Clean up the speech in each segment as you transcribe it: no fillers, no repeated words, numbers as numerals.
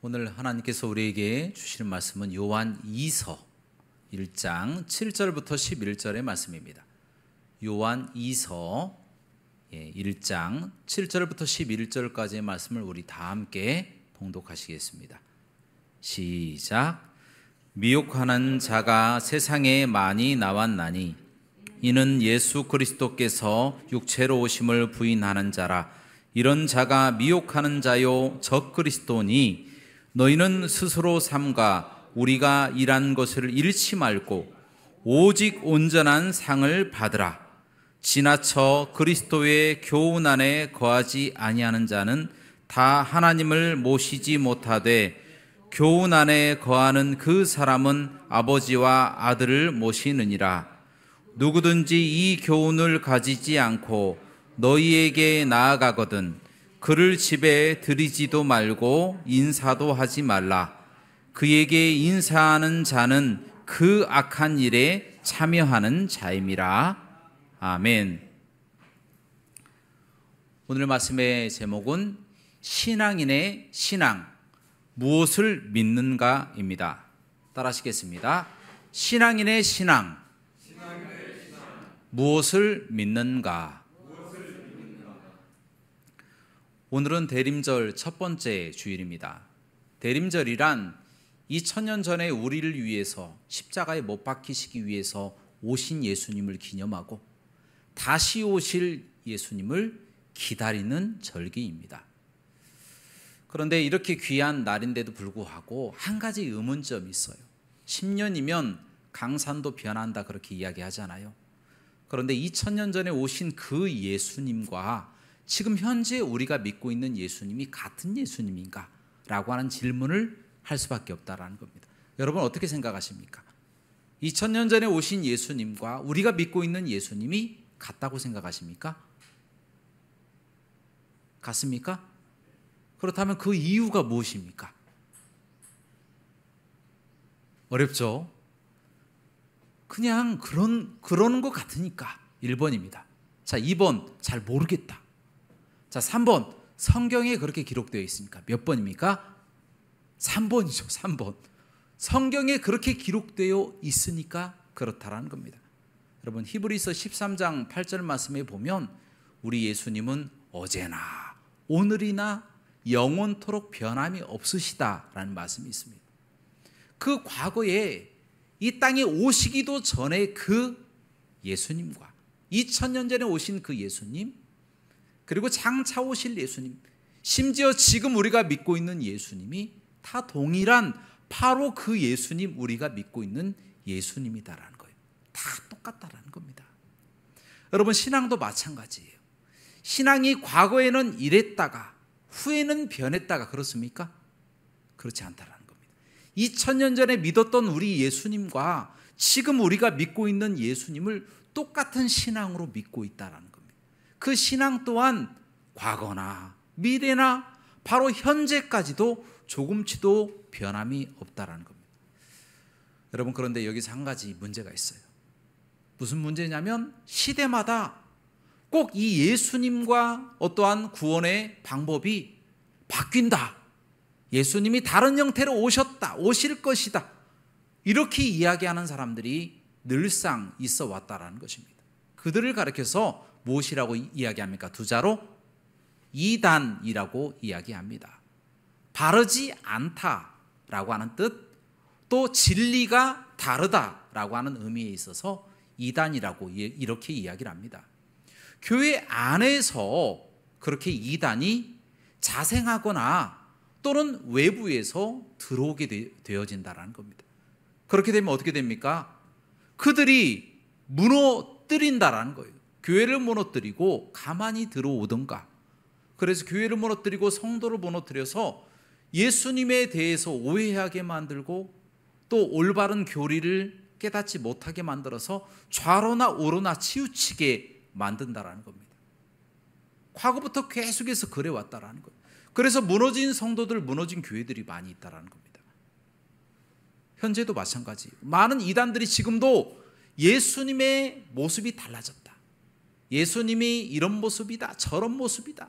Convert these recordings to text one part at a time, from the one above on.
오늘 하나님께서 우리에게 주시는 말씀은 요한 2서 1장 7절부터 11절의 말씀입니다. 요한 2서 1장 7절부터 11절까지의 말씀을 우리 다 함께 봉독하시겠습니다. 시작. 미혹하는 자가 세상에 많이 나왔나니 이는 예수 그리스도께서 육체로 오심을 부인하는 자라. 이런 자가 미혹하는 자요 적그리스도니 너희는 스스로 삼가 우리가 일한 것을 잃지 말고 오직 온전한 상을 받으라. 지나쳐 그리스도의 교훈 안에 거하지 아니하는 자는 다 하나님을 모시지 못하되 교훈 안에 거하는 그 사람은 아버지와 아들을 모시느니라. 누구든지 이 교훈을 가지지 않고 너희에게 나아가거든 그를 집에 들이지도 말고 인사도 하지 말라. 그에게 인사하는 자는 그 악한 일에 참여하는 자임이라. 아멘. 오늘 말씀의 제목은 신앙인의 신앙, 무엇을 믿는가입니다. 따라하시겠습니다. 신앙인의 신앙, 무엇을 믿는가. 오늘은 대림절 첫 번째 주일입니다. 대림절이란 2000년 전에 우리를 위해서 십자가에 못 박히시기 위해서 오신 예수님을 기념하고 다시 오실 예수님을 기다리는 절기입니다. 그런데 이렇게 귀한 날인데도 불구하고 한 가지 의문점이 있어요. 10년이면 강산도 변한다 그렇게 이야기하잖아요. 그런데 2000년 전에 오신 그 예수님과 지금 현재 우리가 믿고 있는 예수님이 같은 예수님인가? 라고 하는 질문을 할 수밖에 없다라는 겁니다. 여러분 어떻게 생각하십니까? 2000년 전에 오신 예수님과 우리가 믿고 있는 예수님이 같다고 생각하십니까? 같습니까? 그렇다면 그 이유가 무엇입니까? 어렵죠? 그냥 그러는 것 같으니까. 1번입니다. 자, 2번 잘 모르겠다. 자, 3번 성경에 그렇게 기록되어 있으니까. 몇 번입니까? 3번이죠. 3번. 성경에 그렇게 기록되어 있으니까 그렇다라는 겁니다. 여러분 히브리서 13장 8절 말씀에 보면 우리 예수님은 어제나 오늘이나 영원토록 변함이 없으시다라는 말씀이 있습니다. 그 과거에 이 땅에 오시기도 전에 그 예수님과 2000년 전에 오신 그 예수님, 그리고 장차 오실 예수님, 심지어 지금 우리가 믿고 있는 예수님이 다 동일한 바로 그 예수님, 우리가 믿고 있는 예수님이다라는 거예요. 다 똑같다라는 겁니다. 여러분 신앙도 마찬가지예요. 신앙이 과거에는 이랬다가 후에는 변했다가 그렇습니까? 그렇지 않다라는 겁니다. 2000년 전에 믿었던 우리 예수님과 지금 우리가 믿고 있는 예수님을 똑같은 신앙으로 믿고 있다라는 겁니다. 그 신앙 또한 과거나 미래나 바로 현재까지도 조금치도 변함이 없다라는 겁니다. 여러분 그런데 여기서 한 가지 문제가 있어요. 무슨 문제냐면 시대마다 꼭 이 예수님과 어떠한 구원의 방법이 바뀐다. 예수님이 다른 형태로 오실 것이다. 이렇게 이야기하는 사람들이 늘상 있어 왔다라는 것입니다. 그들을 가리켜서 무엇이라고 이야기합니까? 두 자로 이단이라고 이야기합니다. 바르지 않다라고 하는 뜻, 또 진리가 다르다라고 하는 의미에 있어서 이단이라고 이렇게 이야기를 합니다. 교회 안에서 그렇게 이단이 자생하거나 또는 외부에서 들어오게 되어진다는 겁니다. 그렇게 되면 어떻게 됩니까? 그들이 무너뜨린다라는 거예요. 교회를 무너뜨리고 가만히 들어오던가, 그래서 교회를 무너뜨리고 성도를 무너뜨려서 예수님에 대해서 오해하게 만들고 또 올바른 교리를 깨닫지 못하게 만들어서 좌로나 우로나 치우치게 만든다라는 겁니다. 과거부터 계속해서 그래왔다라는 거예요. 그래서 무너진 성도들, 무너진 교회들이 많이 있다라는 겁니다. 현재도 마찬가지. 많은 이단들이 지금도 예수님의 모습이 달라졌다, 예수님이 이런 모습이다, 저런 모습이다,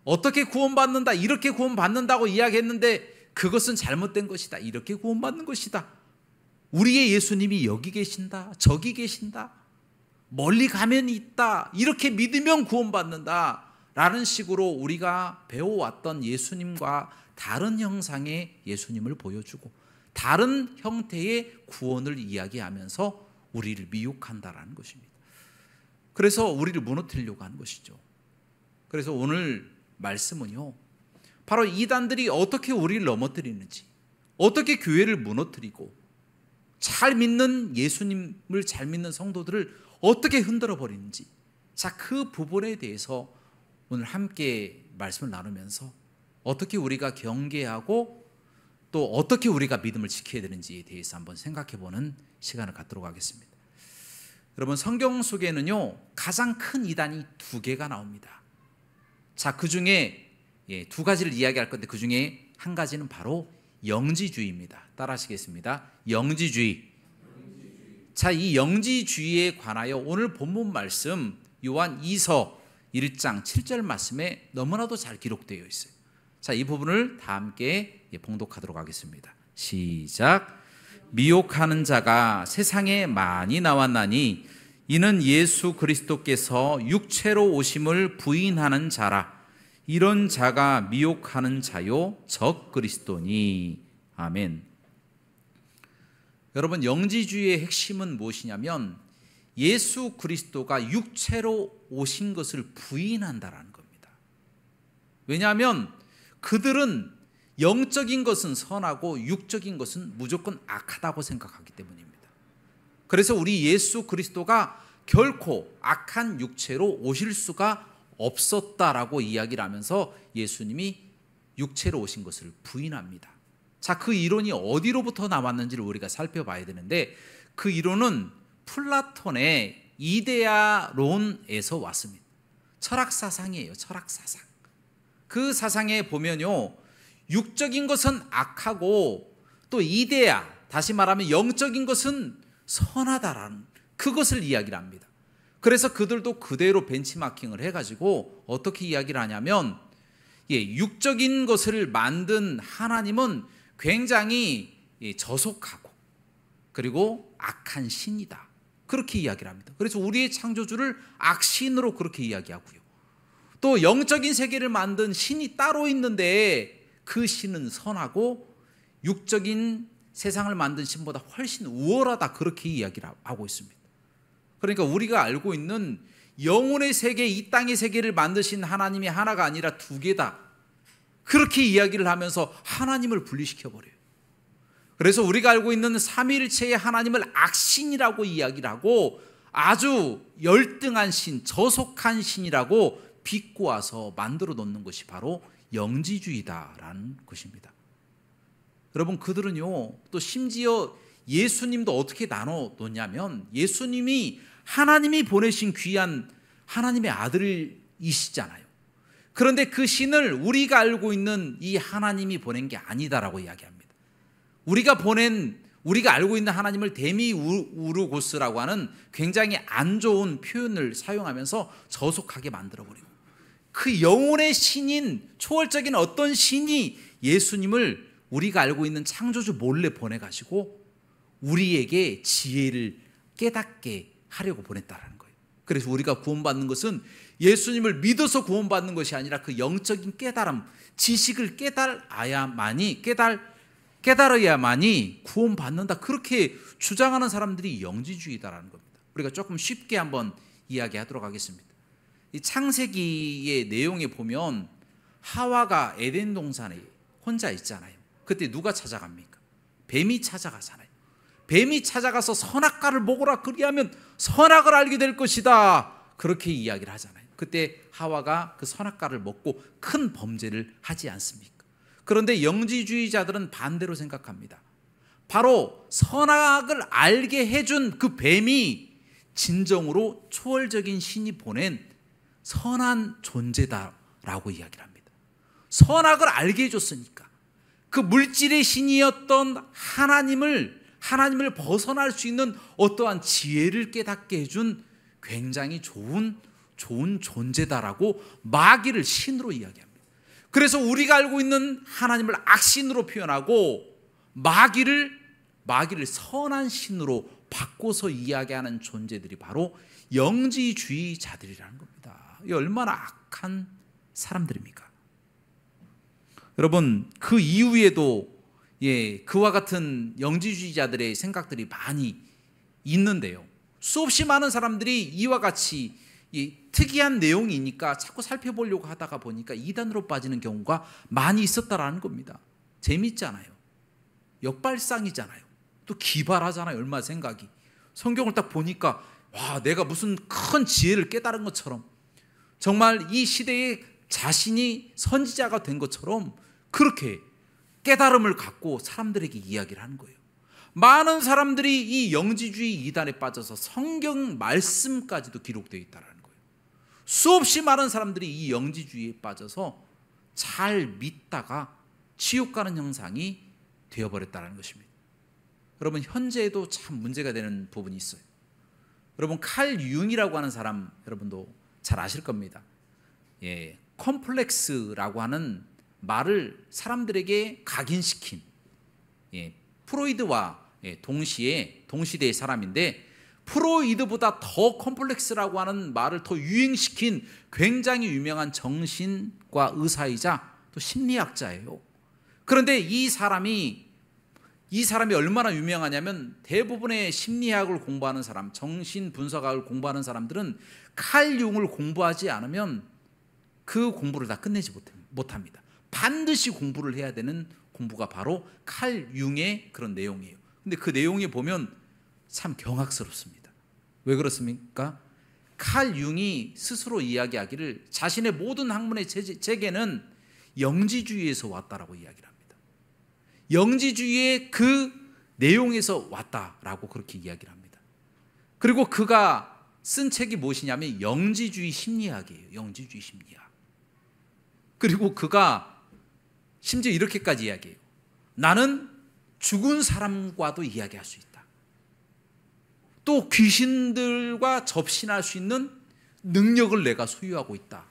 어떻게 구원받는다, 이렇게 구원받는다고 이야기했는데 그것은 잘못된 것이다, 이렇게 구원받는 것이다, 우리의 예수님이 여기 계신다, 저기 계신다, 멀리 가면 있다, 이렇게 믿으면 구원받는다 라는 식으로 우리가 배워왔던 예수님과 다른 형상의 예수님을 보여주고 다른 형태의 구원을 이야기하면서 우리를 미혹한다라는 것입니다. 그래서 우리를 무너뜨리려고 하는 것이죠. 그래서 오늘 말씀은요, 바로 이단들이 어떻게 우리를 넘어뜨리는지, 어떻게 교회를 무너뜨리고 잘 믿는 예수님을 잘 믿는 성도들을 어떻게 흔들어 버리는지, 자, 그 부분에 대해서 오늘 함께 말씀을 나누면서 어떻게 우리가 경계하고 또 어떻게 우리가 믿음을 지켜야 되는지에 대해서 한번 생각해 보는 시간을 갖도록 하겠습니다. 여러분, 성경 속에는요 가장 큰 이단이 두 개가 나옵니다. 자, 그 중에 두 가지를 이야기할 건데 그 중에 한 가지는 바로 영지주의입니다. 따라 하시겠습니다. 영지주의. 자, 이 영지주의에 관하여 오늘 본문 말씀 요한 2서 1장 7절 말씀에 너무나도 잘 기록되어 있어요. 자, 이 부분을 다 함께 봉독하도록 하겠습니다. 시작. 미혹하는 자가 세상에 많이 나왔나니 이는 예수 그리스도께서 육체로 오심을 부인하는 자라. 이런 자가 미혹하는 자요 적 그리스도니. 아멘. 여러분, 영지주의의 핵심은 무엇이냐면 예수 그리스도가 육체로 오신 것을 부인한다라는 겁니다. 왜냐하면 그들은 영적인 것은 선하고 육적인 것은 무조건 악하다고 생각하기 때문입니다. 그래서 우리 예수 그리스도가 결코 악한 육체로 오실 수가 없었다라고 이야기를 하면서 예수님이 육체로 오신 것을 부인합니다. 자, 그 이론이 어디로부터 나왔는지를 우리가 살펴봐야 되는데 그 이론은 플라톤의 이데아론에서 왔습니다. 철학사상이에요. 철학사상. 그 사상에 보면요, 육적인 것은 악하고 또 이데아, 다시 말하면 영적인 것은 선하다라는 그것을 이야기를 합니다. 그래서 그들도 그대로 벤치마킹을 해가지고 어떻게 이야기를 하냐면 육적인 것을 만든 하나님은 굉장히 저속하고 그리고 악한 신이다, 그렇게 이야기를 합니다. 그래서 우리의 창조주를 악신으로 그렇게 이야기하고요, 또 영적인 세계를 만든 신이 따로 있는데 그 신은 선하고 육적인 세상을 만든 신보다 훨씬 우월하다, 그렇게 이야기를 하고 있습니다. 그러니까 우리가 알고 있는 영혼의 세계, 이 땅의 세계를 만드신 하나님이 하나가 아니라 두 개다, 그렇게 이야기를 하면서 하나님을 분리시켜버려요. 그래서 우리가 알고 있는 삼위일체의 하나님을 악신이라고 이야기를 하고 아주 열등한 신, 저속한 신이라고 비꼬아서 만들어 놓는 것이 바로 영지주의다라는 것입니다. 여러분, 그들은요 또 심지어 예수님도 어떻게 나눠 놓냐면 예수님이 하나님이 보내신 귀한 하나님의 아들이시잖아요. 그런데 그 신을 우리가 알고 있는 이 하나님이 보낸 게 아니다라고 이야기합니다. 우리가 알고 있는 하나님을 데미우르고스라고 하는 굉장히 안 좋은 표현을 사용하면서 저속하게 만들어버리고, 그 영혼의 신인 초월적인 어떤 신이 예수님을 우리가 알고 있는 창조주 몰래 보내가지고 우리에게 지혜를 깨닫게 하려고 보냈다라는 거예요. 그래서 우리가 구원받는 것은 예수님을 믿어서 구원받는 것이 아니라 그 영적인 깨달음, 지식을 깨달아야만이 구원받는다, 그렇게 주장하는 사람들이 영지주의다라는 겁니다. 우리가 조금 쉽게 한번 이야기하도록 하겠습니다. 이 창세기의 내용에 보면 하와가 에덴 동산에 혼자 있잖아요. 그때 누가 찾아갑니까? 뱀이 찾아가잖아요. 뱀이 찾아가서 선악과를 먹으라, 그리하면 선악을 알게 될 것이다, 그렇게 이야기를 하잖아요. 그때 하와가 그 선악과를 먹고 큰 범죄를 하지 않습니까? 그런데 영지주의자들은 반대로 생각합니다. 바로 선악을 알게 해준 그 뱀이 진정으로 초월적인 신이 보낸 선한 존재다라고 이야기를 합니다. 선악을 알게 해줬으니까 그 물질의 신이었던 하나님을 벗어날 수 있는 어떠한 지혜를 깨닫게 해준 굉장히 좋은 좋은 존재다라고 마귀를 신으로 이야기합니다. 그래서 우리가 알고 있는 하나님을 악신으로 표현하고 마귀를 선한 신으로 바꿔서 이야기하는 존재들이 바로 영지주의자들이라는 겁니다. 이 얼마나 악한 사람들입니까? 여러분, 그 이후에도 그와 같은 영지주의자들의 생각들이 많이 있는데요. 수없이 많은 사람들이 이와 같이 특이한 내용이니까 자꾸 살펴보려고 하다가 보니까 이단으로 빠지는 경우가 많이 있었다라는 겁니다. 재밌잖아요. 역발상이잖아요. 또 기발하잖아요. 얼마나 생각이. 성경을 딱 보니까 와, 내가 무슨 큰 지혜를 깨달은 것처럼, 정말 이 시대에 자신이 선지자가 된 것처럼 그렇게 깨달음을 갖고 사람들에게 이야기를 하는 거예요. 많은 사람들이 이 영지주의 이단에 빠져서 성경 말씀까지도 기록되어 있다는 거예요. 수없이 많은 사람들이 이 영지주의에 빠져서 잘 믿다가 지옥 가는 형상이 되어버렸다는 것입니다. 여러분, 현재에도 참 문제가 되는 부분이 있어요. 여러분, 칼 융이라고 하는 사람 여러분도 잘 아실 겁니다. 컴플렉스라고 하는 말을 사람들에게 각인시킨 프로이드와 동시대의 사람인데, 프로이드보다 더 컴플렉스라고 하는 말을 더 유행시킨 굉장히 유명한 정신과 의사이자 또 심리학자예요. 그런데 이 사람이 얼마나 유명하냐면, 대부분의 심리학을 공부하는 사람, 정신분석학을 공부하는 사람들은 칼 융을 공부하지 않으면 그 공부를 다 끝내지 못합니다. 반드시 공부를 해야 되는 공부가 바로 칼 융의 그런 내용이에요. 근데 그 내용에 보면 참 경악스럽습니다. 왜 그렇습니까? 칼 융이 스스로 이야기하기를 자신의 모든 학문의 체계는 영지주의에서 왔다라고 이야기를 합니다. 영지주의의 그 내용에서 왔다라고 그렇게 이야기를 합니다. 그리고 그가 쓴 책이 무엇이냐면 영지주의 심리학이에요. 영지주의 심리학. 그리고 그가 심지어 이렇게까지 이야기해요. 나는 죽은 사람과도 이야기할 수 있다. 또 귀신들과 접신할 수 있는 능력을 내가 소유하고 있다.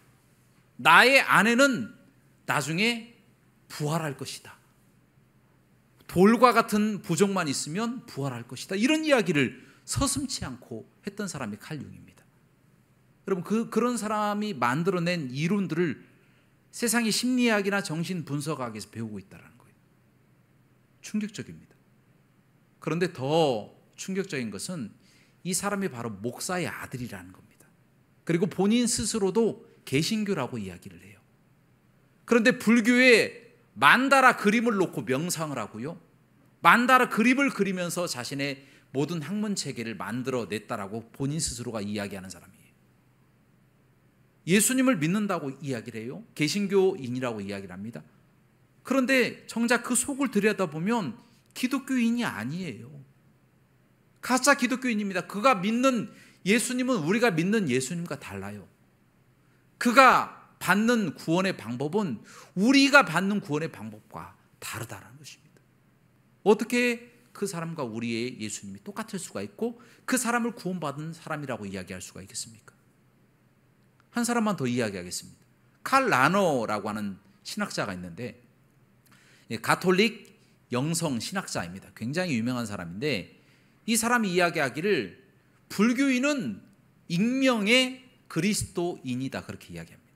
나의 아내는 나중에 부활할 것이다. 돌과 같은 부족만 있으면 부활할 것이다. 이런 이야기를 서슴지 않고 했던 사람이 칼 융입니다. 여러분, 그런 사람이 만들어낸 이론들을 세상의 심리학이나 정신분석학에서 배우고 있다는 거예요. 충격적입니다. 그런데 더 충격적인 것은 이 사람이 바로 목사의 아들이라는 겁니다. 그리고 본인 스스로도 개신교라고 이야기를 해요. 그런데 불교에 만다라 그림을 놓고 명상을 하고요, 만다라 그림을 그리면서 자신의 모든 학문 체계를 만들어냈다라고 본인 스스로가 이야기하는 사람이에요. 예수님을 믿는다고 이야기를 해요. 개신교인이라고 이야기를 합니다. 그런데 정작 그 속을 들여다보면 기독교인이 아니에요. 가짜 기독교인입니다. 그가 믿는 예수님은 우리가 믿는 예수님과 달라요. 그가 받는 구원의 방법은 우리가 받는 구원의 방법과 다르다는 것입니다. 어떻게 그 사람과 우리의 예수님이 똑같을 수가 있고 그 사람을 구원받은 사람이라고 이야기할 수가 있겠습니까? 한 사람만 더 이야기하겠습니다. 칼 라너라고 하는 신학자가 있는데, 가톨릭 영성 신학자입니다. 굉장히 유명한 사람인데, 이 사람이 이야기하기를 불교인은 익명의 그리스도인이다, 그렇게 이야기합니다.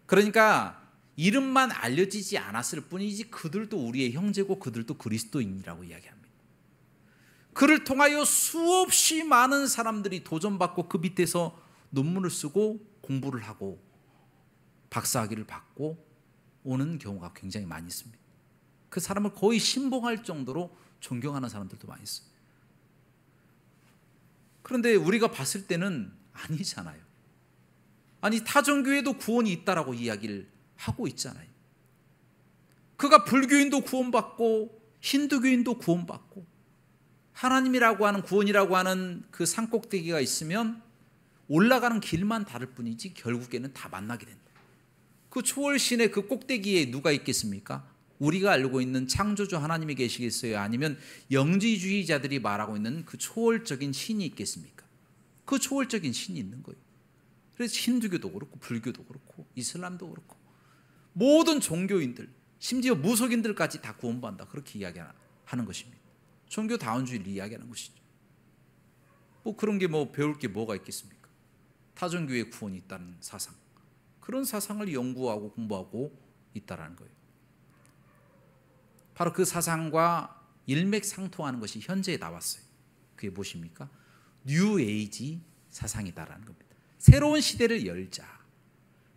그러니까 이름만 알려지지 않았을 뿐이지 그들도 우리의 형제고 그들도 그리스도인이라고 이야기합니다. 그를 통하여 수없이 많은 사람들이 도전받고 그 밑에서 논문을 쓰고 공부를 하고 박사학위를 받고 오는 경우가 굉장히 많이 있습니다. 그 사람을 거의 신봉할 정도로 존경하는 사람들도 많이 있어요. 그런데 우리가 봤을 때는 아니잖아요. 아니, 타종교에도 구원이 있다라고 이야기를 하고 있잖아요. 그가 불교인도 구원받고 힌두교인도 구원받고 하나님이라고 하는, 구원이라고 하는 그 산꼭대기가 있으면 올라가는 길만 다를 뿐이지 결국에는 다 만나게 된다. 그 초월신의 그 꼭대기에 누가 있겠습니까? 우리가 알고 있는 창조주 하나님이 계시겠어요? 아니면 영지주의자들이 말하고 있는 그 초월적인 신이 있겠습니까? 그 초월적인 신이 있는 거예요. 그래서 힌두교도 그렇고 불교도 그렇고 이슬람도 그렇고 모든 종교인들, 심지어 무속인들까지 다 구원받는다, 그렇게 이야기하는 것입니다. 종교다원주의를 이야기하는 것이죠. 뭐 그런 게 뭐 배울 게 뭐가 있겠습니까? 타종교의 구원이 있다는 사상, 그런 사상을 연구하고 공부하고 있다라는 거예요. 바로 그 사상과 일맥상통하는 것이 현재에 나왔어요. 그게 무엇입니까? 뉴 에이지 사상이다라는 겁니다. 새로운 시대를 열자.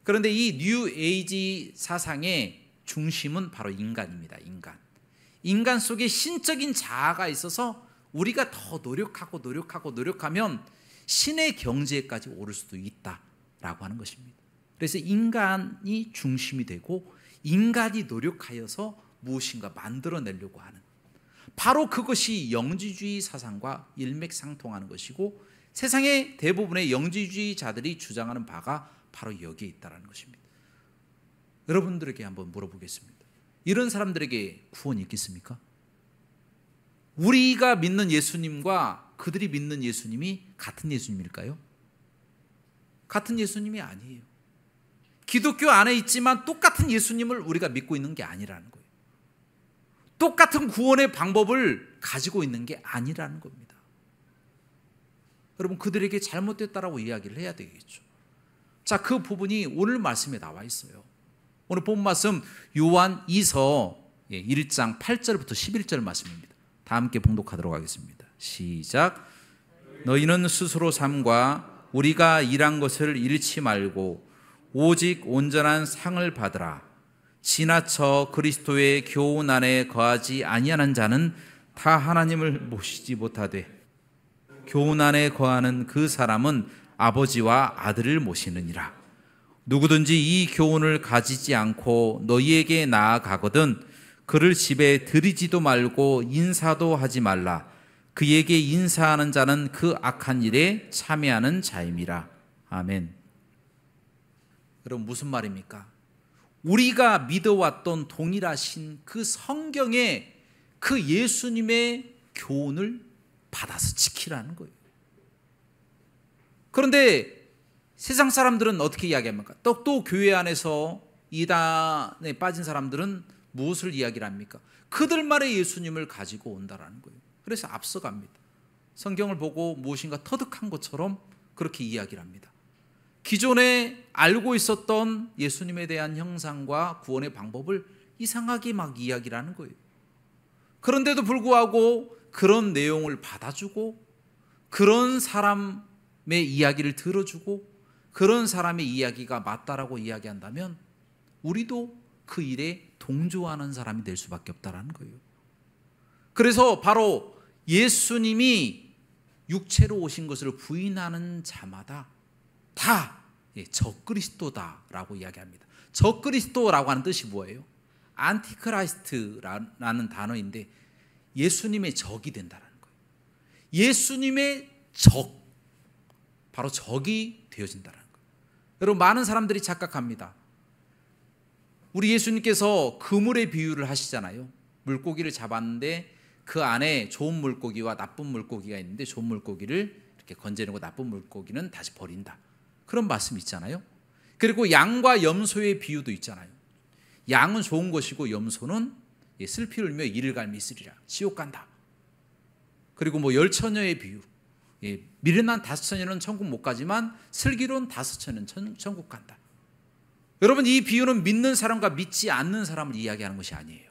그런데 이 뉴 에이지 사상의 중심은 바로 인간입니다. 인간 속에 신적인 자아가 있어서 우리가 더 노력하면 신의 경지에까지 오를 수도 있다라고 하는 것입니다. 그래서 인간이 중심이 되고 인간이 노력하여서 무엇인가 만들어내려고 하는, 바로 그것이 영지주의 사상과 일맥상통하는 것이고, 세상의 대부분의 영지주의자들이 주장하는 바가 바로 여기에 있다는 것입니다. 여러분들에게 한번 물어보겠습니다. 이런 사람들에게 구원이 있겠습니까? 우리가 믿는 예수님과 그들이 믿는 예수님이 같은 예수님일까요? 같은 예수님이 아니에요. 기독교 안에 있지만 똑같은 예수님을 우리가 믿고 있는 게 아니라는 거예요. 똑같은 구원의 방법을 가지고 있는 게 아니라는 겁니다. 여러분, 그들에게 잘못됐다라고 이야기를 해야 되겠죠. 자, 그 부분이 오늘 말씀에 나와 있어요. 오늘 본 말씀 요한 2서 1장 8절부터 11절 말씀입니다. 다 함께 봉독하도록 하겠습니다. 시작. 너희는 스스로 삶과 우리가 일한 것을 잃지 말고 오직 온전한 상을 받으라. 지나쳐 그리스도의 교훈 안에 거하지 아니하는 자는 다 하나님을 모시지 못하되 교훈 안에 거하는 그 사람은 아버지와 아들을 모시느니라. 누구든지 이 교훈을 가지지 않고 너희에게 나아가거든 그를 집에 들이지도 말고 인사도 하지 말라. 그에게 인사하는 자는 그 악한 일에 참여하는 자임이라. 아멘. 여러분, 무슨 말입니까? 우리가 믿어왔던 동일하신 그 성경의 그 예수님의 교훈을 받아서 지키라는 거예요. 그런데 세상 사람들은 어떻게 이야기합니까? 또 교회 안에서 이단에 빠진 사람들은 무엇을 이야기를 합니까? 그들만의 예수님을 가지고 온다라는 거예요. 그래서 앞서갑니다. 성경을 보고 무엇인가 터득한 것처럼 그렇게 이야기를 합니다. 기존에 알고 있었던 예수님에 대한 형상과 구원의 방법을 이상하게 막 이야기를 하는 거예요. 그런데도 불구하고 그런 내용을 받아주고 그런 사람의 이야기를 들어주고 그런 사람의 이야기가 맞다라고 이야기한다면 우리도 그 일에 동조하는 사람이 될 수밖에 없다라는 거예요. 그래서 바로 예수님이 육체로 오신 것을 부인하는 자마다 다 적그리스도다라고 이야기합니다. 적그리스도라고 하는 뜻이 뭐예요? 안티크라이스트라는 단어인데 예수님의 적이 된다는 거예요. 예수님의 적, 바로 적이 되어진다는 거예요. 여러분, 많은 사람들이 착각합니다. 우리 예수님께서 그물의 비유를 하시잖아요. 물고기를 잡았는데 그 안에 좋은 물고기와 나쁜 물고기가 있는데 좋은 물고기를 이렇게 건져내고 나쁜 물고기는 다시 버린다. 그런 말씀 있잖아요. 그리고 양과 염소의 비유도 있잖아요. 양은 좋은 것이고 염소는 슬피 울며 이를 갈미 있으리라. 지옥 간다. 그리고 뭐 열처녀의 비유. 미련한 5처녀는 천국 못 가지만 슬기로운 5처녀는 천국 간다. 여러분, 이 비유는 믿는 사람과 믿지 않는 사람을 이야기하는 것이 아니에요.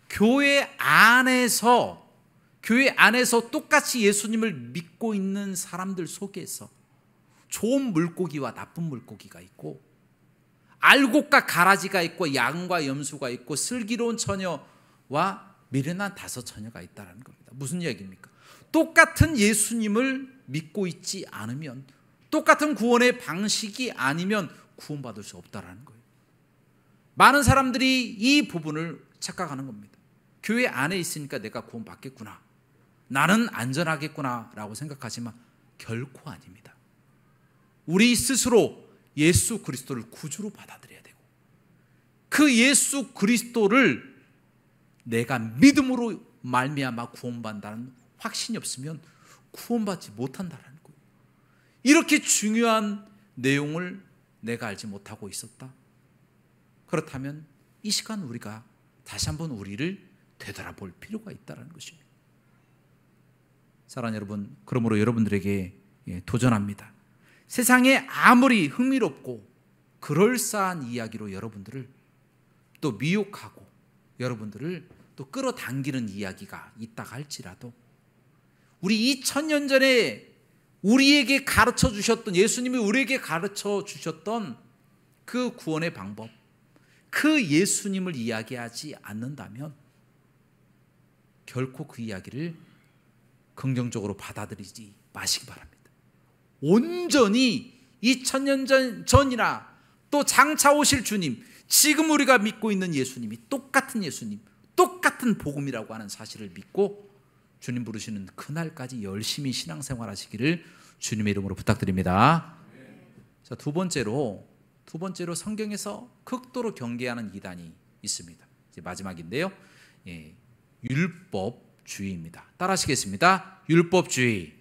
교회 안에서 똑같이 예수님을 믿고 있는 사람들 속에서 좋은 물고기와 나쁜 물고기가 있고 알곡과 가라지가 있고 양과 염소가 있고 슬기로운 처녀와 미련한 5처녀가 있다는 겁니다. 무슨 이야기입니까? 똑같은 예수님을 믿고 있지 않으면, 똑같은 구원의 방식이 아니면 구원받을 수 없다는 거예요. 많은 사람들이 이 부분을 착각하는 겁니다. 교회 안에 있으니까 내가 구원받겠구나, 나는 안전하겠구나 라고 생각하지만 결코 아닙니다. 우리 스스로 예수 그리스도를 구주로 받아들여야 되고 그 예수 그리스도를 내가 믿음으로 말미암아 구원받는다는 확신이 없으면 구원받지 못한다는 거예요. 이렇게 중요한 내용을 내가 알지 못하고 있었다. 그렇다면 이 시간 우리가 다시 한번 우리를 되돌아볼 필요가 있다는 것입니다. 사랑하는 여러분, 그러므로 여러분들에게 도전합니다. 세상에 아무리 흥미롭고 그럴싸한 이야기로 여러분들을 또 미혹하고 여러분들을 또 끌어당기는 이야기가 있다 할지라도 우리 2000년 전에 우리에게 가르쳐 주셨던, 예수님이 우리에게 가르쳐 주셨던 그 구원의 방법, 그 예수님을 이야기하지 않는다면 결코 그 이야기를 긍정적으로 받아들이지 마시기 바랍니다. 온전히 2000년 전이나 또 장차 오실 주님, 지금 우리가 믿고 있는 예수님이 똑같은 예수님, 똑같은 복음이라고 하는 사실을 믿고 주님 부르시는 그날까지 열심히 신앙생활 하시기를 주님의 이름으로 부탁드립니다. 자, 두 번째로 성경에서 극도로 경계하는 이단이 있습니다. 이제 마지막인데요. 율법주의입니다. 따라하시겠습니다. 율법주의.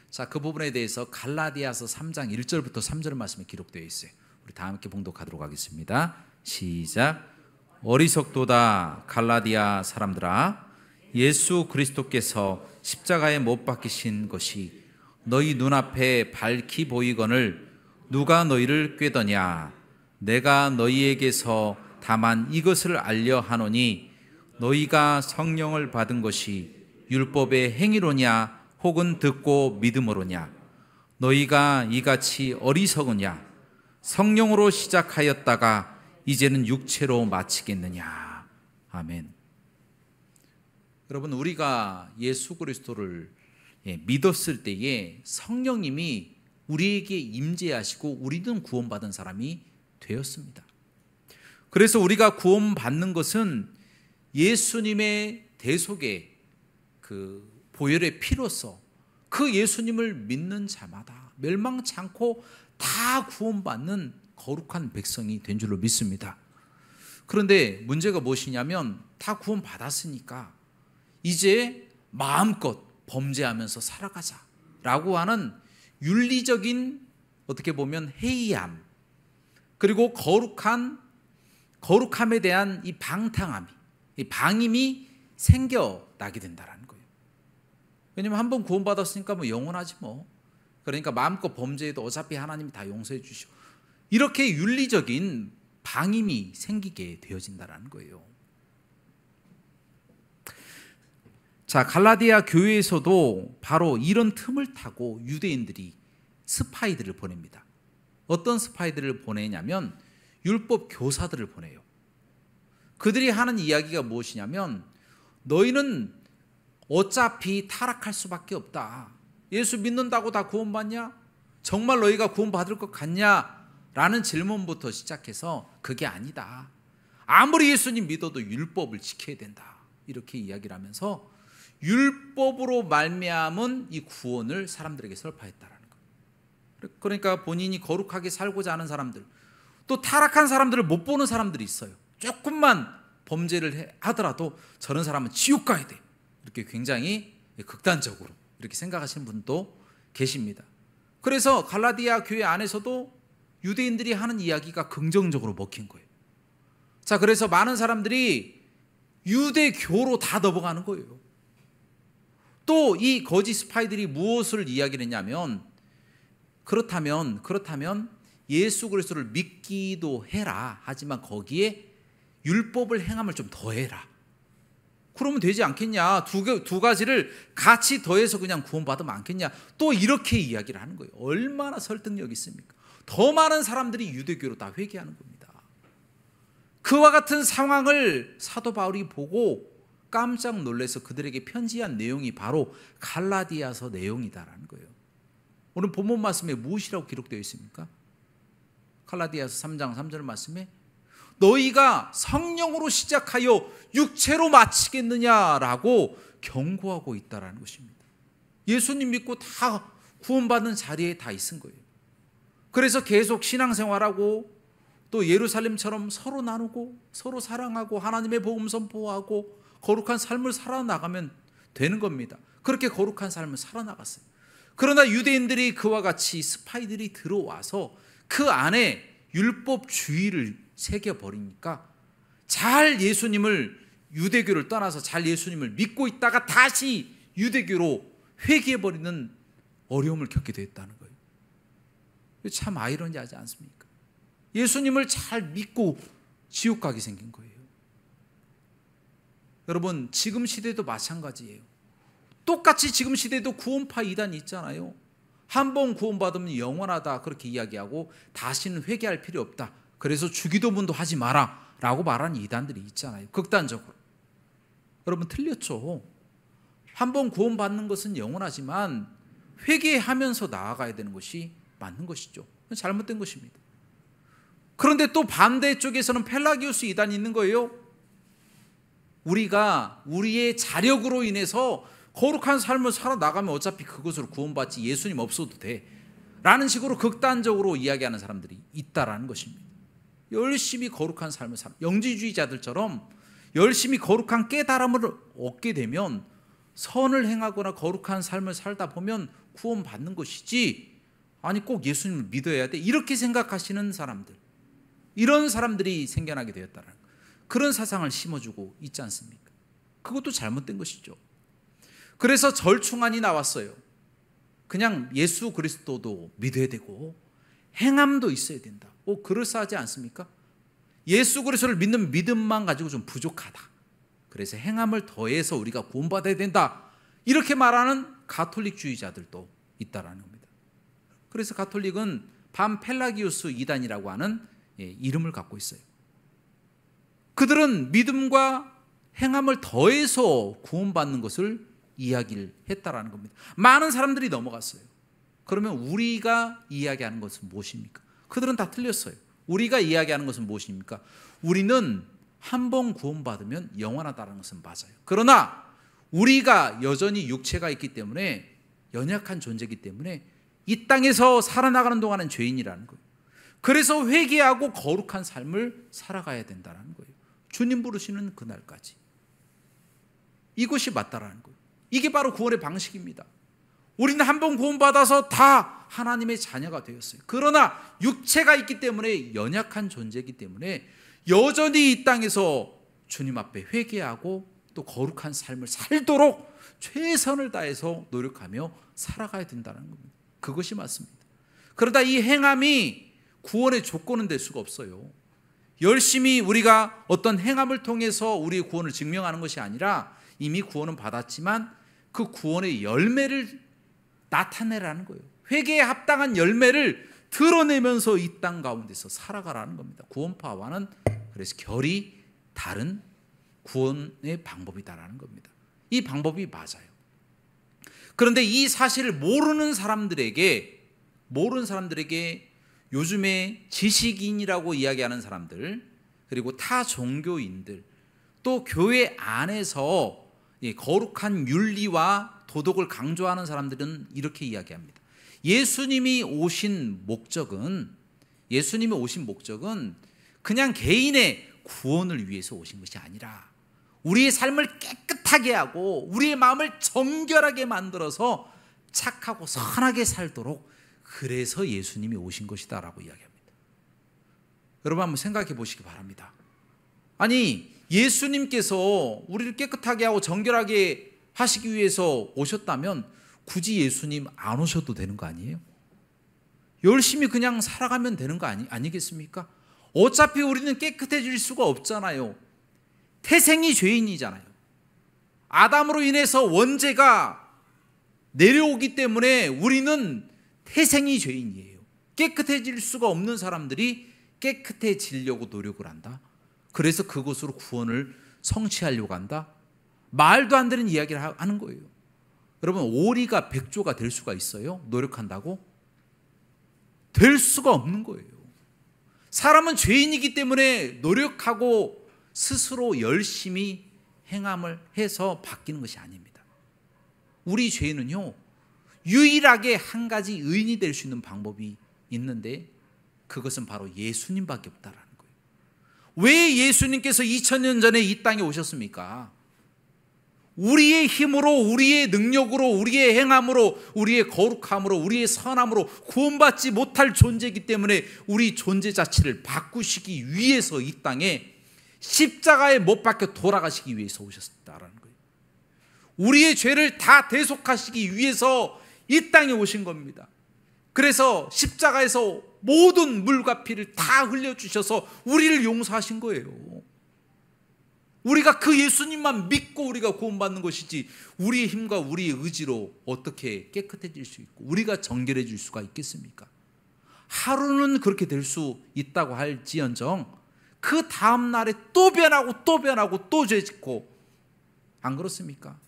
자, 그 부분에 대해서 갈라디아서 3장 1절부터 3절 말씀에 기록되어 있어요. 우리 다 함께 봉독하도록 하겠습니다. 시작. 어리석도다 갈라디아 사람들아, 예수 그리스도께서 십자가에 못 박히신 것이 너희 눈앞에 밝히 보이거늘 누가 너희를 꾀더냐? 내가 너희에게서 다만 이것을 알려 하노니 너희가 성령을 받은 것이 율법의 행위로냐 혹은 듣고 믿음으로냐? 너희가 이같이 어리석으냐? 성령으로 시작하였다가 이제는 육체로 마치겠느냐? 아멘. 여러분, 우리가 예수 그리스도를 믿었을 때에 성령님이 우리에게 임재하시고 우리는 구원받은 사람이 되었습니다. 그래서 우리가 구원받는 것은 예수님의 대속의 그 보혈의 피로서 그 예수님을 믿는 자마다 멸망치 않고 다 구원받는 거룩한 백성이 된 줄로 믿습니다. 그런데 문제가 무엇이냐면 다 구원받았으니까 이제 마음껏 범죄하면서 살아가자라고 하는 윤리적인, 어떻게 보면 해이함, 그리고 거룩함에 대한 이 방탕함이, 이 방임이 생겨나게 된다는 거예요. 왜냐면 한번 구원받았으니까 뭐 영원하지 뭐. 그러니까 마음껏 범죄해도 어차피 하나님이 다 용서해 주시오. 이렇게 윤리적인 방임이 생기게 되어진다는 거예요. 자, 갈라디아 교회에서도 바로 이런 틈을 타고 유대인들이 스파이들을 보냅니다. 어떤 스파이들을 보내냐면 율법 교사들을 보내요. 그들이 하는 이야기가 무엇이냐면 너희는 어차피 타락할 수밖에 없다. 예수 믿는다고 다 구원받냐? 정말 너희가 구원받을 것 같냐? 라는 질문부터 시작해서 그게 아니다. 아무리 예수님 믿어도 율법을 지켜야 된다. 이렇게 이야기를 하면서 율법으로 말미암은 이 구원을 사람들에게 설파했다라는 거예요. 그러니까 본인이 거룩하게 살고자 하는 사람들, 또 타락한 사람들을 못 보는 사람들이 있어요. 조금만 범죄를 하더라도 저런 사람은 지옥 가야 돼. 이렇게 굉장히 극단적으로 이렇게 생각하시는 분도 계십니다. 그래서 갈라디아 교회 안에서도 유대인들이 하는 이야기가 긍정적으로 먹힌 거예요. 자, 그래서 많은 사람들이 유대교로 다 넘어가는 거예요. 또 이 거짓 스파이들이 무엇을 이야기를 했냐면 그렇다면 예수 그리스도를 믿기도 해라. 하지만 거기에 율법을 행함을 좀 더해라. 그러면 되지 않겠냐? 두 가지를 같이 더해서 그냥 구원받으면 않겠냐? 또 이렇게 이야기를 하는 거예요. 얼마나 설득력이 있습니까? 더 많은 사람들이 유대교로 다 회개하는 겁니다. 그와 같은 상황을 사도 바울이 보고 깜짝 놀라서 그들에게 편지한 내용이 바로 갈라디아서 내용이다라는 거예요. 오늘 본문 말씀에 무엇이라고 기록되어 있습니까? 갈라디아서 3장 3절 말씀에 너희가 성령으로 시작하여 육체로 마치겠느냐라고 경고하고 있다라는 것입니다. 예수님 믿고 다 구원받는 자리에 다 있은 거예요. 그래서 계속 신앙생활하고 또 예루살렘처럼 서로 나누고 서로 사랑하고 하나님의 복음 선포하고 거룩한 삶을 살아나가면 되는 겁니다. 그렇게 거룩한 삶을 살아나갔어요. 그러나 유대인들이 그와 같이 스파이들이 들어와서 그 안에 율법주의를 새겨버리니까 잘 예수님을, 유대교를 떠나서 잘 예수님을 믿고 있다가 다시 유대교로 회귀해버리는 어려움을 겪게 되었다는 거예요. 참 아이러니하지 않습니까? 예수님을 잘 믿고 지옥 가게 생긴 거예요. 여러분, 지금 시대도 마찬가지예요. 똑같이 지금 시대도 구원파 이단이 있잖아요. 한 번 구원받으면 영원하다 그렇게 이야기하고 다시는 회개할 필요 없다, 그래서 주기도문도 하지 마라 라고 말하는 이단들이 있잖아요. 극단적으로. 여러분, 틀렸죠. 한 번 구원받는 것은 영원하지만 회개하면서 나아가야 되는 것이 맞는 것이죠. 잘못된 것입니다. 그런데 또 반대쪽에서는 펠라기우스 이단이 있는 거예요. 우리가 우리의 자력으로 인해서 거룩한 삶을 살아나가면 어차피 그것으로 구원받지, 예수님 없어도 돼 라는 식으로 극단적으로 이야기하는 사람들이 있다라는 것입니다. 열심히 거룩한 삶을 살아, 영지주의자들처럼 열심히 거룩한 깨달음을 얻게 되면, 선을 행하거나 거룩한 삶을 살다 보면 구원받는 것이지, 아니 꼭 예수님을 믿어야 돼 이렇게 생각하시는 사람들, 이런 사람들이 생겨나게 되었다는 그런 사상을 심어주고 있지 않습니까? 그것도 잘못된 것이죠. 그래서 절충안이 나왔어요. 그냥 예수 그리스도도 믿어야 되고 행함도 있어야 된다. 그럴싸하지 않습니까? 예수 그리스도를 믿는 믿음만 가지고 좀 부족하다, 그래서 행함을 더해서 우리가 구원받아야 된다, 이렇게 말하는 가톨릭주의자들도 있다라는 겁니다. 그래서 가톨릭은 반펠라기우스 이단이라고 하는 이름을 갖고 있어요. 그들은 믿음과 행함을 더해서 구원받는 것을 이야기를 했다라는 겁니다. 많은 사람들이 넘어갔어요. 그러면 우리가 이야기하는 것은 무엇입니까? 그들은 다 틀렸어요. 우리가 이야기하는 것은 무엇입니까? 우리는 한 번 구원받으면 영원하다는 것은 맞아요. 그러나 우리가 여전히 육체가 있기 때문에, 연약한 존재이기 때문에 이 땅에서 살아나가는 동안은 죄인이라는 거예요. 그래서 회개하고 거룩한 삶을 살아가야 된다는 거예요. 주님 부르시는 그날까지. 이것이 맞다라는 거예요. 이게 바로 구원의 방식입니다. 우리는 한 번 구원받아서 다 하나님의 자녀가 되었어요. 그러나 육체가 있기 때문에, 연약한 존재이기 때문에 여전히 이 땅에서 주님 앞에 회개하고 또 거룩한 삶을 살도록 최선을 다해서 노력하며 살아가야 된다는 겁니다. 그것이 맞습니다. 그러다 이 행함이 구원의 조건은 될 수가 없어요. 열심히 우리가 어떤 행함을 통해서 우리의 구원을 증명하는 것이 아니라, 이미 구원은 받았지만 그 구원의 열매를 나타내라는 거예요. 회개에 합당한 열매를 드러내면서 이 땅 가운데서 살아가라는 겁니다. 구원파와는 그래서 결이 다른 구원의 방법이다라는 겁니다. 이 방법이 맞아요. 그런데 이 사실을 모르는 사람들에게 요즘에 지식인이라고 이야기하는 사람들, 그리고 타 종교인들, 또 교회 안에서 거룩한 윤리와 도덕을 강조하는 사람들은 이렇게 이야기합니다. 예수님이 오신 목적은 그냥 개인의 구원을 위해서 오신 것이 아니라 우리의 삶을 깨끗하게 하고 우리의 마음을 정결하게 만들어서 착하고 선하게 살도록, 그래서 예수님이 오신 것이다 라고 이야기합니다. 여러분 한번 생각해 보시기 바랍니다. 아니, 예수님께서 우리를 깨끗하게 하고 정결하게 하시기 위해서 오셨다면 굳이 예수님 안 오셔도 되는 거 아니에요? 열심히 그냥 살아가면 되는 거 아니겠습니까? 어차피 우리는 깨끗해질 수가 없잖아요. 태생이 죄인이잖아요. 아담으로 인해서 원죄가 내려오기 때문에 우리는 태생이 죄인이에요. 깨끗해질 수가 없는 사람들이 깨끗해지려고 노력을 한다. 그래서 그것으로 구원을 성취하려고 한다. 말도 안 되는 이야기를 하는 거예요. 여러분, 오리가 백조가 될 수가 있어요? 노력한다고? 될 수가 없는 거예요. 사람은 죄인이기 때문에 노력하고 스스로 열심히 행함을 해서 바뀌는 것이 아닙니다. 우리 죄인은요, 유일하게 한 가지 의인이 될 수 있는 방법이 있는데, 그것은 바로 예수님밖에 없다라는 거예요. 왜 예수님께서 2000년 전에 이 땅에 오셨습니까? 우리의 힘으로, 우리의 능력으로, 우리의 행함으로, 우리의 거룩함으로, 우리의 선함으로 구원받지 못할 존재이기 때문에 우리 존재 자체를 바꾸시기 위해서 이 땅에 십자가에 못 박혀 돌아가시기 위해서 오셨다라는 거예요. 우리의 죄를 다 대속하시기 위해서 이 땅에 오신 겁니다. 그래서 십자가에서 모든 물과 피를 다 흘려주셔서 우리를 용서하신 거예요. 우리가 그 예수님만 믿고 우리가 구원받는 것이지 우리의 힘과 우리의 의지로 어떻게 깨끗해질 수 있고 우리가 정결해질 수가 있겠습니까? 하루는 그렇게 될 수 있다고 할지언정 그 다음 날에 또 변하고 또 변하고 또 죄 짓고, 안 그렇습니까?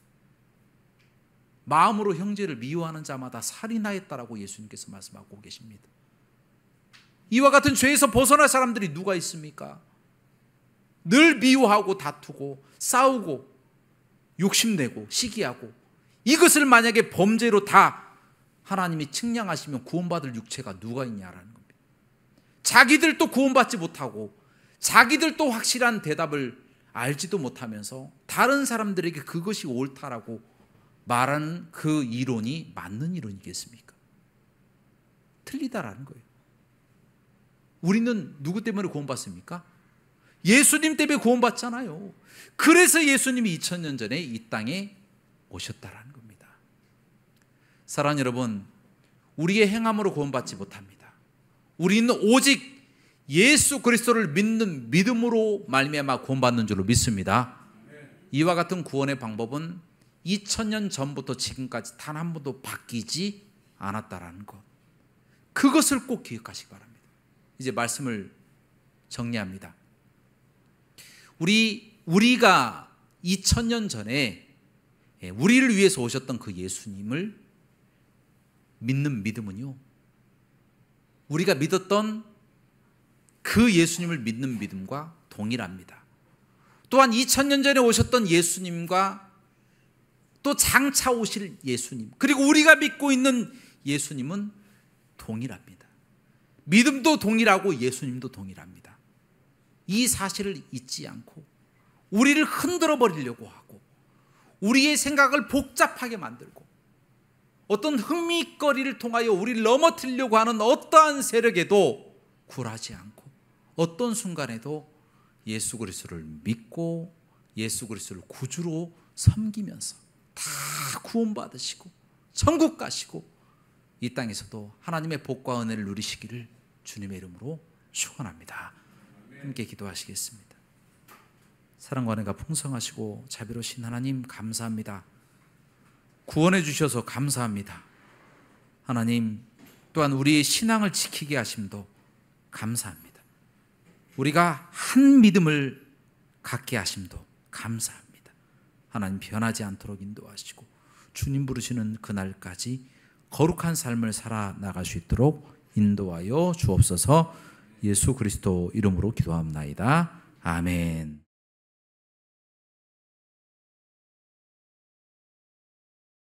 마음으로 형제를 미워하는 자마다 살인하였다라고 예수님께서 말씀하고 계십니다. 이와 같은 죄에서 벗어날 사람들이 누가 있습니까? 늘 미워하고 다투고 싸우고 욕심내고 시기하고, 이것을 만약에 범죄로 다 하나님이 측량하시면 구원받을 육체가 누가 있냐라는 겁니다. 자기들도 구원받지 못하고 자기들도 확실한 대답을 알지도 못하면서 다른 사람들에게 그것이 옳다라고 말하는 그 이론이 맞는 이론이겠습니까? 틀리다라는 거예요. 우리는 누구 때문에 구원받습니까? 예수님 때문에 구원받잖아요. 그래서 예수님이 2000년 전에 이 땅에 오셨다라는 겁니다. 사랑하는 여러분, 우리의 행함으로 구원받지 못합니다. 우리는 오직 예수 그리스도를 믿는 믿음으로 말미암아 구원받는 줄로 믿습니다. 이와 같은 구원의 방법은 2000년 전부터 지금까지 단 한 번도 바뀌지 않았다라는 것, 그것을 꼭 기억하시기 바랍니다. 이제 말씀을 정리합니다. 우리가 2000년 전에 우리를 위해서 오셨던 그 예수님을 믿는 믿음은요, 우리가 믿었던 그 예수님을 믿는 믿음과 동일합니다. 또한 2000년 전에 오셨던 예수님과 또 장차 오실 예수님, 그리고 우리가 믿고 있는 예수님은 동일합니다. 믿음도 동일하고 예수님도 동일합니다. 이 사실을 잊지 않고 우리를 흔들어 버리려고 하고 우리의 생각을 복잡하게 만들고 어떤 흥미거리를 통하여 우리를 넘어뜨리려고 하는 어떠한 세력에도 굴하지 않고 어떤 순간에도 예수 그리스도를 믿고 예수 그리스도를 구주로 섬기면서 다 구원받으시고 천국 가시고 이 땅에서도 하나님의 복과 은혜를 누리시기를 주님의 이름으로 축원합니다. 함께 기도하시겠습니다. 사랑과 은혜가 풍성하시고 자비로우신 하나님, 감사합니다. 구원해 주셔서 감사합니다. 하나님, 또한 우리의 신앙을 지키게 하심도 감사합니다. 우리가 한 믿음을 갖게 하심도 감사합니다. 하나님, 변하지 않도록 인도하시고 주님 부르시는 그날까지 거룩한 삶을 살아나갈 수 있도록 인도하여 주옵소서. 예수 그리스도 이름으로 기도합나이다. 아멘.